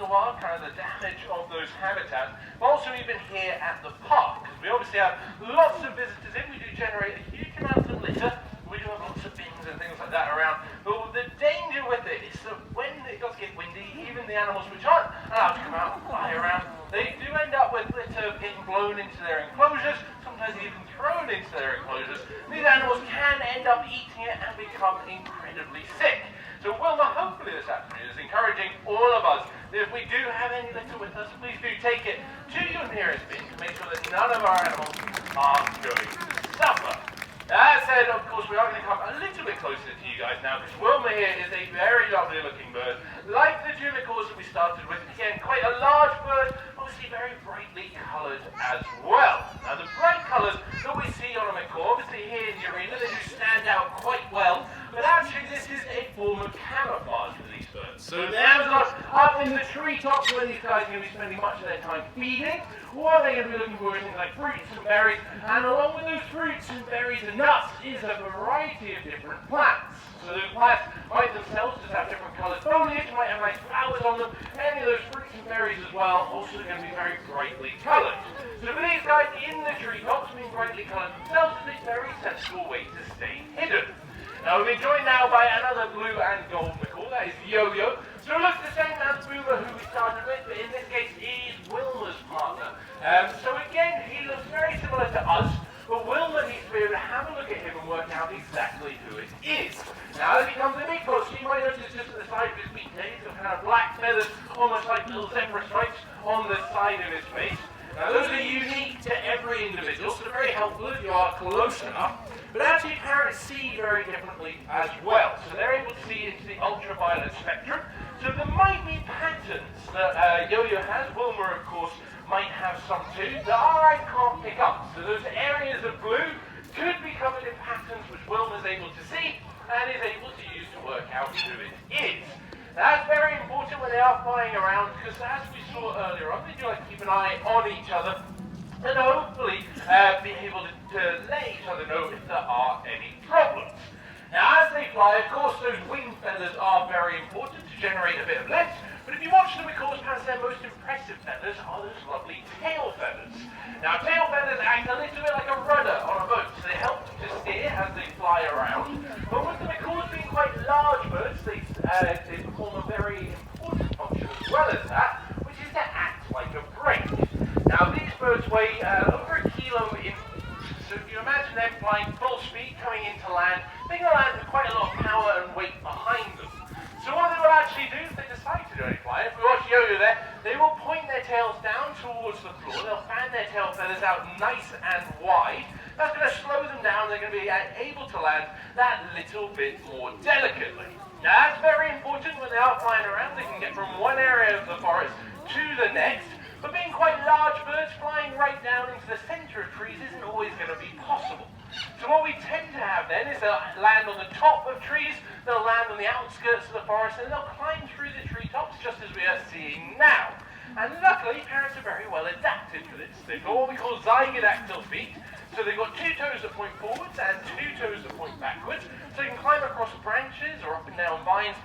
the wild, kind of the damage of those habitats, but also even here at the park, because we obviously have lots of visitors in. We do generate a huge amount of litter. We do have lots of bins and things like that around. But the danger with it is that when it does get windy, even the animals which aren't allowed to come out and fly around, they do end up with litter getting blown into their enclosures, sometimes even thrown into their enclosures. These animals can end up eating it and become incredibly sick. So Wilma, hopefully this afternoon is encouraging all of us that if we do have any litter with us, please do take it to your nearest bin to make sure that none of our animals are going to suffer. That said, of course, we are going to come a little bit closer to you guys now, because Wilma here is a very lovely looking bird, like the Junicorns that we started with. Again, quite a large bird, obviously very brightly coloured as well. Now, the bright colours that we see on a macaw, obviously here in the arena, they do stand out quite well, but actually this is a form of camouflage for these birds. So they're up in the treetops where these guys are going to be spending much of their time feeding, or they're going to be looking for things like fruits and berries, and along with those fruits and berries and nuts is a variety of different plants. So those plants might themselves just have different coloured foliage, might have nice flowers on them, any of those fruits and berries as well, also going to be very brightly coloured. So for these guys in the treetops, being brightly coloured themselves is a very sensible way to stay hidden. Now we've been joined now by another blue and gold macaw, that is Yo-Yo. So it looks the same as Boomer, who we started with, but in this case he is Wilma's partner. So again, he looks very similar to us, but Wilma needs to be able to have a look at him and work out exactly who it is. Now as he comes a bit closer, you might notice just at the side of his beak there, he's got kind of black feathers, almost like little zebra stripes on the side of his face. Now those are unique to every individual, so they're very helpful if you are close enough. But actually parrots see very differently as well. So they're able to see into the ultraviolet spectrum. So there might be patterns that Yo-Yo has. Wilma, of course, might have some too that our eye can't pick up. So those areas of blue could be covered in patterns which Wilma's able to see and is able to use to work out who it is. That's very important when they are flying around, because as we saw earlier on, they do like to keep an eye on each other and hopefully be able to let each other know if there are any problems. Now as they fly, of course, those wing feathers are very important to generate a bit of lift, but if you watch them, of course, perhaps their most impressive feathers are those lovely tail feathers. Now tail feathers act a little bit like a rudder on a boat, so they help to steer as they fly around, but with the macaws being quite large birds, they perform a very important function as well as that, which is to act like a brake. Now these birds weigh over 1 kilo in all, so if you imagine them flying full speed coming into land, they're going to land with quite a lot of power and weight behind them. So what they will actually do if they decide to do any flying, if we watch Yo-Yo there, they will point their tails down towards the floor, they'll fan their tail feathers out nice and wide. That's going to slow them down, they're going to be able to land that little bit more delicately. Now that's very important when they are flying around, they can get from one area of the forest to the next, but being quite large birds, flying right down into the centre of trees isn't always going to be possible. So what we tend to have then is they'll land on the top of trees, they'll land on the outskirts of the forest, and they'll climb through the treetops just as we are seeing now. And luckily, parrots are very well adapted for this. They've got what we call zygodactyl feet, so they've got 2 toes that point forwards and 2 toes that point backwards, so they can climb across branches or up and down vines